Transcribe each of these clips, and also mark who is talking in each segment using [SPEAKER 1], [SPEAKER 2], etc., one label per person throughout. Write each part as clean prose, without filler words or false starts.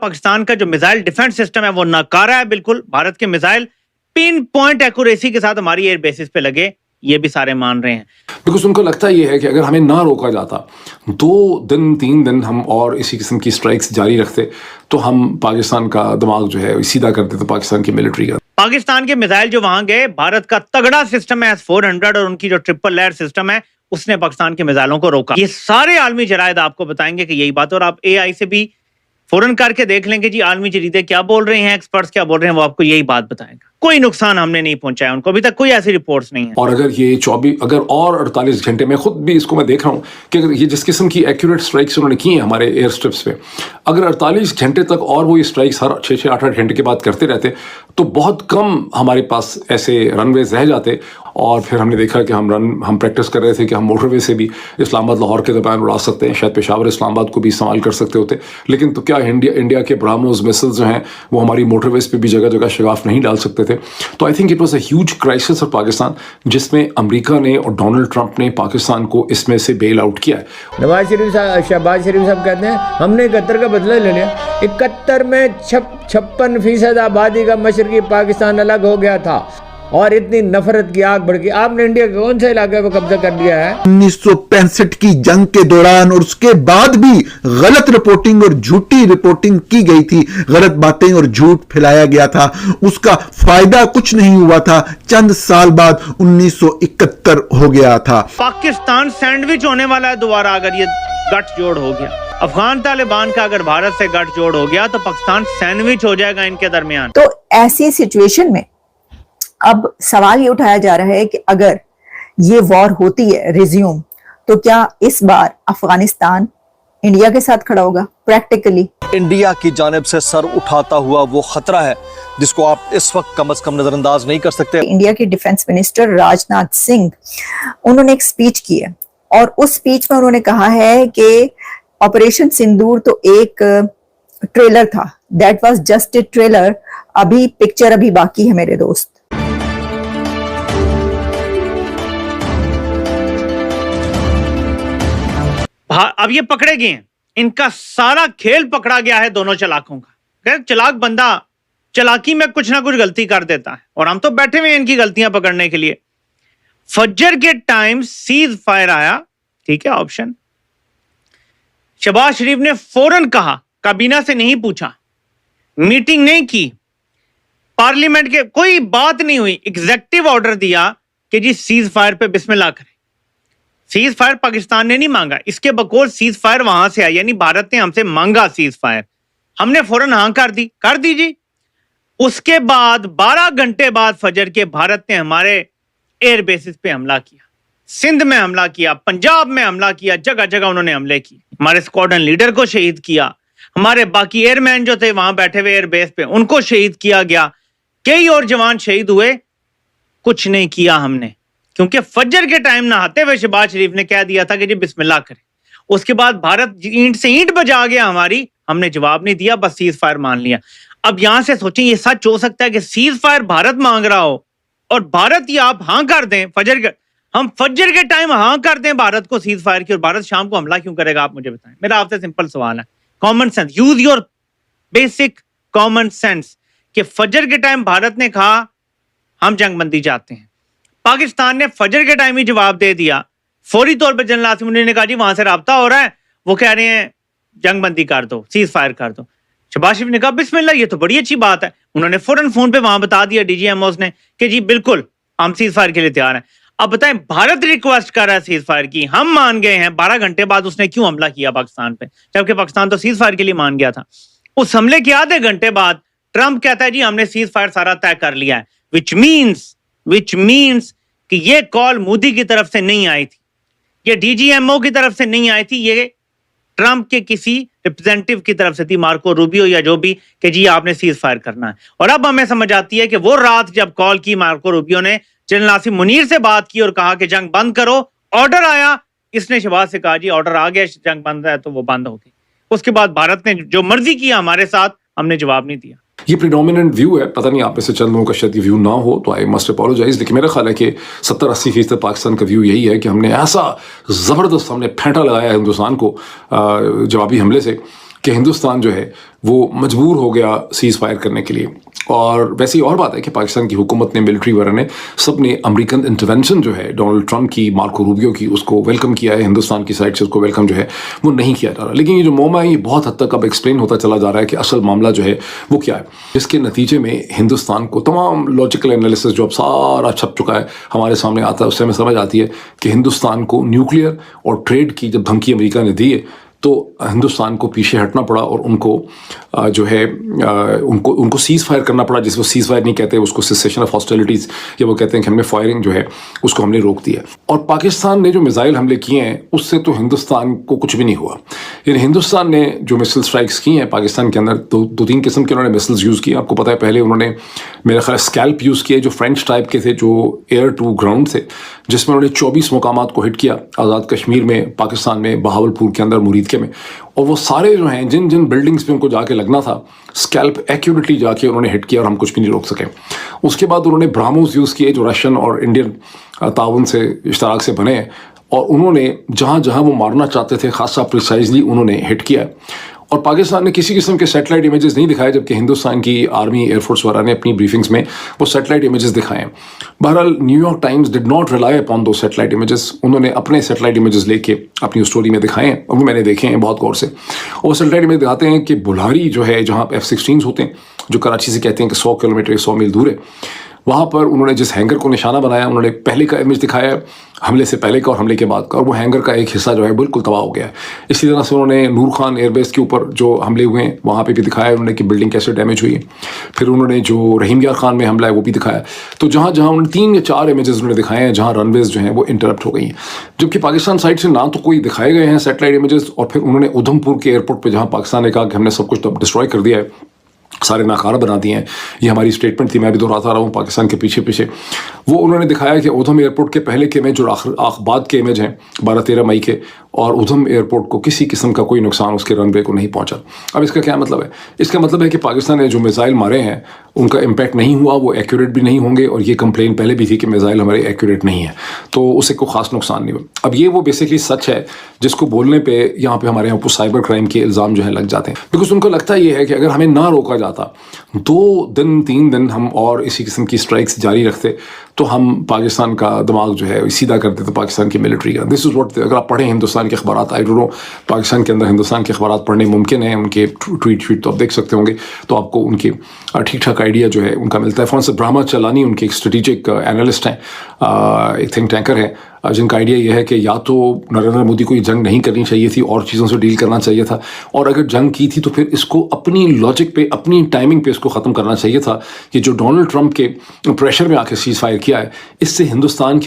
[SPEAKER 1] پاکستان کا جو missile defence system ہے وہ ناکارہ ہے بالکل. بھارت کے میزائل پن پوائنٹ ایکوریسی کے ساتھ ہماری ایئر بیسز پہ لگے, یہ بھی سارے مان رہے ہیں.
[SPEAKER 2] بیکاز ان کو لگتا یہ ہے کہ اگر ہمیں نہ روکا جاتا 2 دن 3 دن ہم اور اسی قسم کی اسٹرائکس جاری رکھتے تو ہم پاکستان کا دماغ جو ہے سیدھا کر دیتے پاکستان کی ملٹری کا.
[SPEAKER 1] پاکستان کے میزائل جو وہاں گئے, بھارت کا تگڑا سسٹم ہے S-400 اور ان کی جو ٹرپل لیئر سسٹم ہے اس نے پاکستان کے میزائلوں کو روکا. یہ سارے عالمی جرائد آپ کو بتائیں گے کہ یہی بات, اور آپ AI سے بھی فوراً کر کے دیکھ لیں گے جی عالمی جریدے کیا بول رہے ہیں, ایکسپرٹس کیا بول رہے ہیں, وہ آپ کو یہی بات بتائیں گا. کوئی نقصان ہم نے نہیں پہنچایا ان کو, ابھی تک کوئی ایسی رپورٹس نہیں ہیں.
[SPEAKER 2] اور اگر یہ 48 گھنٹے میں خود بھی اس کو میں دیکھ رہا ہوں کہ اگر یہ جس قسم کی ایکوریٹ اسٹرائکس انہوں نے کی ہیں ہمارے ایئر اسٹرپس پہ, اگر 48 گھنٹے تک اور وہ یہ اسٹرائکس ہر 6-8 گھنٹے کے بعد کرتے رہتے تو بہت کم ہمارے پاس ایسے رن ویز رہ جاتے. اور پھر ہم نے دیکھا کہ ہم پریکٹس کر رہے تھے کہ ہم موٹر وے سے بھی اسلام آباد لاہور کے درمیان اڑا سکتے ہیں, شاید پشاور اسلام آباد کو بھی استعمال کر سکتے ہوتے, لیکن تو کیا انڈیا کے براموز میسلز جو ہیں وہ ہماری موٹر ویز پہ بھی جگہ جگہ شگاف نہیں ڈال سکتے تھے. تو I think it was a huge crisis of Pakistan, جس میں امریکہ نے اور ڈونلڈ ٹرمپ نے پاکستان کو اس میں سے بیل آؤٹ کیا ہے.
[SPEAKER 3] نواز شریف صاحب, شہباز شریف صاحب کہتے ہیں ہم نے 71 کا بدلہ لے لیا. 71 میں 56% آبادی کا مشرقی پاکستان الگ ہو گیا تھا اور اتنی نفرت کی آگ بڑھ گئی. آپ نے انڈیا کے کون سے علاقے پہ قبضہ کر لیا ہے؟
[SPEAKER 4] 1965 کی جنگ کے دوران اور اس کے بعد بھی غلط رپورٹنگ اور جھوٹی رپورٹنگ کی گئی تھی, غلط باتیں اور جھوٹ پھیلایا گیا تھا, اس کا فائدہ کچھ نہیں ہوا تھا. چند سال بعد 1971 ہو گیا تھا.
[SPEAKER 1] پاکستان سینڈوچ ہونے والا ہے دوبارہ اگر یہ گٹھ جوڑ ہو گیا. افغان طالبان کا اگر بھارت سے گٹھ جوڑ ہو گیا تو پاکستان سینڈوچ ہو جائے گا ان کے درمیان.
[SPEAKER 5] تو ایسی سچویشن میں اب سوال یہ اٹھایا جا رہا ہے کہ اگر یہ وار ہوتی ہے ریزیوم, تو کیا اس بار افغانستان انڈیا کے ساتھ کھڑا ہوگا؟ پریکٹیکلی
[SPEAKER 6] انڈیا کی جانب سے سر اٹھاتا ہوا وہ خطرہ ہے جس کو آپ اس وقت کم از کم نظر انداز نہیں کر سکتے.
[SPEAKER 5] انڈیا کے ڈیفنس منسٹر راج ناتھ سنگھ, انہوں نے ایک سپیچ کی ہے اور اس سپیچ میں انہوں نے کہا ہے کہ آپریشن سندور تو ایک ٹریلر تھا, that was just a trailer, ابھی پکچر ابھی باقی ہے میرے دوست.
[SPEAKER 1] اب یہ پکڑے گئے ہیں, ان کا سارا کھیل پکڑا گیا ہے دونوں چلاکوں کا. چلاک بندہ چلاکی میں کچھ نہ کچھ غلطی کر دیتا ہے, اور ہم تو بیٹھے ہوئے ہیں ان کی غلطیاں پکڑنے کے لیے. فجر کے ٹائم سیز فائر آیا, ٹھیک ہے آپشن. شہباز شریف نے فوراً کہا, کابینہ سے نہیں پوچھا, میٹنگ نہیں کی, پارلیمنٹ کے کوئی بات نہیں ہوئی, ایگزیکٹو آرڈر دیا کہ جی سیز فائر پہ بسم اللہ کریں. سیز فائر پاکستان نے نہیں مانگا, اس کے بقول سیز فائر وہاں سے آیا, یعنی بھارت نے ہم سے مانگا سیز فائر, ہم نے فوراً ہاں کر دی جی. اس کے بعد 12 گھنٹے بعد فجر کے بھارت نے ہمارے ایئر بیسز پہ حملہ کیا, سندھ میں حملہ کیا, پنجاب میں حملہ کیا, جگہ جگہ انہوں نے حملے کیے. ہمارے اسکواڈرن لیڈر کو شہید کیا, ہمارے باقی ایئر مین جو تھے وہاں بیٹھے ہوئے ایئر بیس پہ ان کو شہید کیا گیا, کئی اور جوان شہید ہوئے. کچھ نہیں کیا ہم نے, کیونکہ فجر کے ٹائم نہاتے ہوئے شہباز شریف نے کہہ دیا تھا کہ جی بسم اللہ کریں. اس کے بعد بھارت اینٹ سے اینٹ بجا گیا ہماری, ہم نے جواب نہیں دیا, بس سیز فائر مان لیا. اب یہاں سے سوچیں یہ سچ ہو سکتا ہے کہ سیز فائر بھارت مانگ رہا ہو اور بھارت یہ آپ ہاں کر دیں, ہم فجر کے ٹائم ہاں کر دیں بھارت کو سیز فائر کی, اور بھارت شام کو حملہ کیوں کرے گا؟ آپ مجھے بتائیں. میرا آپ سے سمپل سوال ہے, common sense, use your basic common sense, کہ فجر کے ٹائم بھارت نے کہا ہم جنگ بندی چاہتے ہیں, پاکستان نے فجر کے ٹائم ہی جواب دے دیا. فوری طور پہ جنرل عاصم منیر نے کہا جی وہاں سے رابطہ ہو رہا ہے, وہ کہہ رہے ہیں جنگ بندی کر دو, سیز فائر کر دو. شہباز شریف نے کہا بسم اللہ, یہ تو بڑی اچھی بات ہے. انہوں نے فوراً فون پہ وہاں بتا دیا DGMOs نے کہ جی بالکل ہم سیز فائر کے لیے تیار ہیں. اب بتائیں بھارت ریکویسٹ کر رہا ہے سیز فائر کی, ہم مان گئے ہیں, 12 گھنٹے بعد اس نے کیوں حملہ کیا پاکستان پہ, جبکہ پاکستان تو سیز فائر کے لیے مان گیا تھا. اس حملے کے آدھے گھنٹے بعد ٹرمپ کہتا ہے جی ہم نے سیز فائر سارا طے کر لیا ہے, which means کہ یہ کال مودی کی طرف سے نہیں آئی تھی, یہ DGMO کی طرف سے نہیں آئی تھی, یہ ٹرمپ کے کسی ریپرزینٹیو کی طرف سے تھی, مارکو روبیو یا جو بھی, کہ جی آپ نے سیز فائر کرنا ہے. اور اب ہمیں سمجھ آتی ہے کہ وہ رات جب کال کی مارکو روبیو نے, جنرل عاصم منیر سے بات کی اور کہا کہ جنگ بند کرو, آرڈر آیا, اس نے شہباز سے کہا جی آرڈر آ گیا, جنگ بند ہے, تو وہ بند ہو گئی. اس کے بعد بھارت نے جو مرضی کیا ہمارے ساتھ, ہم نے جواب نہیں دیا.
[SPEAKER 2] یہ پریڈومیننٹ ویو ہے, پتہ نہیں آپ میں سے چند لوگوں کا شاید یہ ویو نہ ہو, تو آئی مسٹ اپولوجائز, لیکن میرا خیال ہے کہ 70-80% پاکستان کا ویو یہی ہے کہ ہم نے ایسا زبردست ہم نے پھینٹا لگایا ہے ہندوستان کو جوابی حملے سے, کہ ہندوستان جو ہے وہ مجبور ہو گیا سیز فائر کرنے کے لیے. اور ویسے اور بات ہے کہ پاکستان کی حکومت نے, ملٹری وغیرہ نے, سب نے امریکن انٹرونشن جو ہے ڈونلڈ ٹرمپ کی, مارکو روبیو کی, اس کو ویلکم کیا ہے. ہندوستان کی سائڈ سے اس کو ویلکم جو ہے وہ نہیں کیا جا رہا. لیکن یہ جو موما ہے یہ بہت حد تک اب ایکسپلین ہوتا چلا جا رہا ہے کہ اصل معاملہ جو ہے وہ کیا ہے, جس کے نتیجے میں ہندوستان کو تمام لاجیکل انالیسس جو اب سارا چھپ چکا ہے ہمارے سامنے آتا ہے, اس سے ہمیں سمجھ آتی ہے کہ ہندوستان کو نیوکلیئر اور ٹریڈ کی جب دھمکی امریکہ نے دی ہے تو ہندوستان کو پیچھے ہٹنا پڑا اور ان کو جو ہے ان کو سیز فائر کرنا پڑا, جس کو سیز فائر نہیں کہتے, اس کو سیسیشن آف ہاسٹیلٹیز, یا وہ کہتے ہیں کہ ہم نے فائرنگ جو ہے اس کو ہم نے روک دیا. اور پاکستان نے جو میزائل حملے کیے ہیں اس سے تو ہندوستان کو کچھ بھی نہیں ہوا. یعنی ہندوستان نے جو مسل اسٹرائکس کی ہیں پاکستان کے اندر, دو تین قسم کے انہوں نے مسلز یوز کیے. آپ کو پتہ ہے پہلے انہوں نے میرا خیال اسکیلپ یوز کیے جو فرینچ ٹائپ کے تھے, جو ایئر ٹو گراؤنڈ تھے, جس میں انہوں نے 24 مقامات کو ہٹ کیا آزاد کشمیر میں, پاکستان میں, بہاولپور کے اندر, مریدکے میں. اور وہ سارے جو ہیں جن جن بلڈنگز پہ ان کو جا کے لگنا تھا, اسکیلپ ایکیوریٹلی جا کے انہوں نے ہٹ کیا اور ہم کچھ بھی نہیں روک سکے. اس کے بعد انہوں نے براموز یوز کیے جو رشین اور انڈین تعاون سے اشتراک سے بنے ہیں, اور انہوں نے جہاں جہاں وہ مارنا چاہتے تھے خاصا پریسائزلی انہوں نے ہٹ کیا. اور پاکستان نے کسی قسم کے سیٹلائٹ امیجز نہیں دکھائے, جبکہ ہندوستان کی آرمی, ایئر فورس وغیرہ نے اپنی بریفنگز میں وہ سیٹلائٹ امیجز دکھائے ہیں. بہرحال New York Times did not rely upon دو سیٹلائٹ امیجز. انہوں نے اپنے سیٹلائٹ امیجز لے کے اپنی اسٹوری میں دکھائے ہیں, اور وہ میں نے دیکھے ہیں بہت غور سے. اور سیٹلائٹ امیج دکھاتے ہیں کہ بلہاری جو ہے جہاں F-16 ہوتے ہیں, جو کراچی سے کہتے ہیں کہ 100 کلومیٹر 100 میل دور ہے, وہاں پر انہوں نے جس ہینگر کو نشانہ بنایا, انہوں نے پہلے کا امیج دکھایا حملے سے پہلے کا اور حملے کے بعد کا, اور وہ ہینگر کا ایک حصہ جو ہے بالکل تباہ ہو گیا ہے. اسی طرح سے انہوں نے نور خان ایئر بیس کے اوپر جو حملے ہوئے ہیں وہاں پہ بھی دکھایا انہوں نے کہ بلڈنگ کیسے ڈیمیج ہوئی ہے. پھر انہوں نے جو رحیم یار خان میں حملہ ہے وہ بھی دکھایا. تو جہاں جہاں انہوں نے 3 یا 4 امیجز انہوں نے دکھائے ہیں جہاں رن ویز جو ہیں وہ انٹرپٹ ہو گئی ہیں, جبکہ پاکستان سائڈ سے نہ تو کوئی دکھائے گئے ہیں سیٹلائٹ امیجز. اور پھر انہوں نے ادھم پور کے ایئرپورٹ پہ جہاں پاکستان نے کہا کہ ہم نے سب کچھ ڈسٹروائے کر دیا ہے, سارے ناکارہ بنا دیے ہیں, یہ ہماری اسٹیٹمنٹ تھی, میں بھی دہراتا رہا ہوں پاکستان کے پیچھے پیچھے. وہ انہوں نے دکھایا کہ ادھم ایئرپورٹ کے پہلے کے امیج اور بعد کے امیج ہیں 12-13 مئی کے, اور ادھم ایئرپورٹ کو کسی قسم کا کوئی نقصان اس کے رن وے کو نہیں پہنچا. اب اس کا کیا مطلب ہے؟ اس کا مطلب ہے کہ پاکستان نے جو میزائل مارے ہیں ان کا امپیکٹ نہیں ہوا, وہ ایکوریٹ بھی نہیں ہوں گے, اور یہ کمپلین پہلے بھی تھی کہ میزائل ہمارے ایکوریٹ نہیں ہیں, تو اسے کوئی خاص نقصان نہیں ہوا. اب یہ وہ بیسکلی سچ ہے جس کو بولنے پہ یہاں پہ ہمارے یہاں پر سائبر کرائم کے الزام جو ہے لگ جاتے ہیں, بیکاز ان کو لگتا یہ ہے کہ اگر ہمیں نہ روکا جاتا 2 دن 3 دن ہم اور اسی قسم کی اسٹرائکس جاری رکھتے تو ہم پاکستان کا دماغ جو ہے سیدھا کر دیتے پاکستان کی ملٹری کا. دس از واٹ, اگر آپ پڑھیں ہندوستان کے اخبارات, آئی ڈونٹ نو پاکستان کے اندر ہندوستان کے اخبارات پڑھنے ممکن ہیں, ان کے ٹویٹ تو آپ دیکھ سکتے ہوں گے, تو آپ کو ان کے ٹھیک ٹھاک آئیڈیا جو ہے ان کا ملتا ہے. فون سے برہما چلانی ان کے ایک اسٹریٹجک اینالسٹ ہیں, ایک تھنک ٹینکر ہیں, جن کا آئیڈیا یہ ہے کہ یا تو نریندر مودی کو یہ جنگ نہیں کرنی چاہیے تھی اور چیزوں سے ڈیل کرنا چاہیے تھا, اور اگر جنگ کی تھی تو پھر اس کو اپنی لاجک پہ, اپنی ٹائمنگ پہ اس کو ختم کرنا چاہیے تھا. کہ جو ڈونلڈ ٹرمپ کے پریشر میں آ کے سیز فائر کیا ہے, اس سے ہندوستان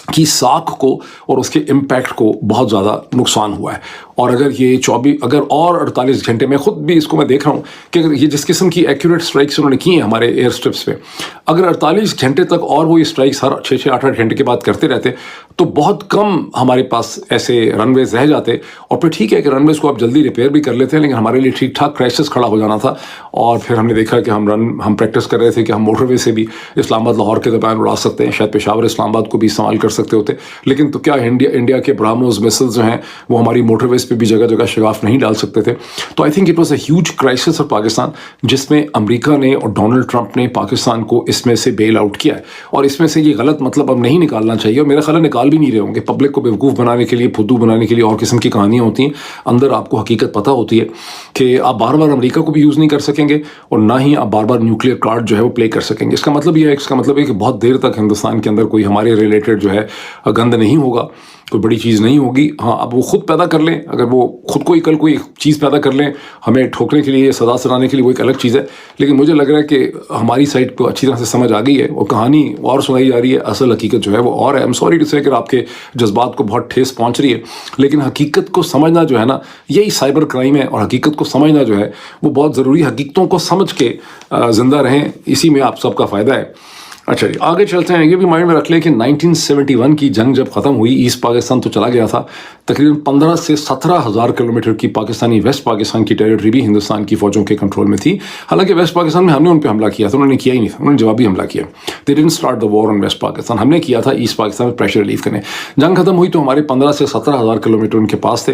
[SPEAKER 2] کی ساکھ کو اور اس کے امپیکٹ کو بہت زیادہ نقصان ہوا ہے. اور اگر یہ 48 گھنٹے میں خود بھی اس کو میں دیکھ رہا ہوں کہ اگر یہ جس قسم کی ایکوریٹ اسٹرائکس انہوں نے کی ہیں ہمارے ایئر اسٹرپس پہ, اگر 48 گھنٹے تک اور وہ یہ اسٹرائکس ہر 6-8 گھنٹے کے بعد کرتے رہتے تو بہت کم ہمارے پاس ایسے رن ویز رہ جاتے. اور پھر ٹھیک ہے کہ رن ویز کو آپ جلدی ریپیئر بھی کر لیتے ہیں, لیکن ہمارے لیے ٹھیک ٹھاک کرائسس کھڑا ہو جانا تھا. اور پھر ہم نے دیکھا کہ ہم پریکٹس کر رہے تھے کہ ہم موٹر وے سے بھی اسلام آباد لاہور کے درمیان اڑا سکتے ہیں, شاید پشاور اسلام آباد کو بھی استعمال کر سکتے ہوتے, لیکن تو کیا انڈیا کے براموز مسلز جو ہیں وہ ہماری موٹر ویز پہ بھی جگہ جگہ شگاف نہیں ڈال سکتے تھے. تو I think it was a huge crisis for Pakistan, جس میں امریکہ نے اور ڈونلڈ ٹرمپ نے پاکستان کو اس میں سے بیل آؤٹ کیا ہے. اور اس میں سے یہ غلط مطلب اب نہیں نکالنا چاہیے, اور میرا خیال نکال بھی نہیں رہے ہوں گے. پبلک کو بیوقوف بنانے کے لیے, پھدو بنانے کے لیے اور قسم کی کہانیاں ہوتی ہیں, اندر آپ کو حقیقت پتہ ہوتی ہے کہ آپ بار بار امریکہ کو بھی یوز نہیں کر سکیں گے, اور نہ ہی آپ بار بار نیوکلیئر کارڈ جو ہے وہ پلے کر سکیں گے. اس کا مطلب یہ ہے, اس کا مطلب ہے کہ بہت دیر تک ہندوستان کے اندر کوئی ہمارے ریلیٹڈ جو ہے گند نہیں ہوگا, کوئی بڑی چیز نہیں ہوگی. ہاں اب وہ خود پیدا کر لیں, اگر وہ خود کوئی کل کوئی چیز پیدا کر لیں ہمیں ٹھوکنے کے لیے, سزا سنانے کے لیے, وہ ایک الگ چیز ہے. لیکن مجھے لگ رہا ہے کہ ہماری سائڈ کو اچھی طرح سے سمجھ آ گئی ہے, وہ کہانی اور سنائی جا رہی ہے, اصل حقیقت جو ہے وہ اور ہے. ایم سوری ٹو سے کہ آپ کے جذبات کو بہت ٹھیس پہنچ رہی ہے, لیکن حقیقت کو سمجھنا جو ہے نا, یہی سائبر کرائم ہے, اور حقیقت کو سمجھنا جو ہے وہ بہت ضروری. حقیقتوں کو سمجھ کے زندہ رہیں, اسی میں آپ سب کا فائدہ ہے. اچھا جی آگے چلتے ہیں. یہ بھی مائنڈ میں رکھ لیں کہ 1971 کی جنگ جب ختم ہوئی, ایسٹ پاکستان تو چلا گیا تھا, تقریباً 15 سے 17 ہزار کلومیٹر کی پاکستانی ویسٹ پاکستان کی ٹیریٹری بھی ہندوستان کی فوجوں کے کنٹرول میں تھی. حالانکہ ویسٹ پاکستان میں ہم نے ان پہ حملہ کیا تھا, انہوں نے کیا ہی نہیں تھا, انہوں نے جوابی حملہ کیا. They didn't start the war on west Pakistan, ہم نے کیا تھا ایسٹ پاکستان میں پریشر ریلیف کرنے. جنگ ختم ہوئی تو ہمارے 15 سے 17 ہزار کلومیٹر ان کے پاس تھے.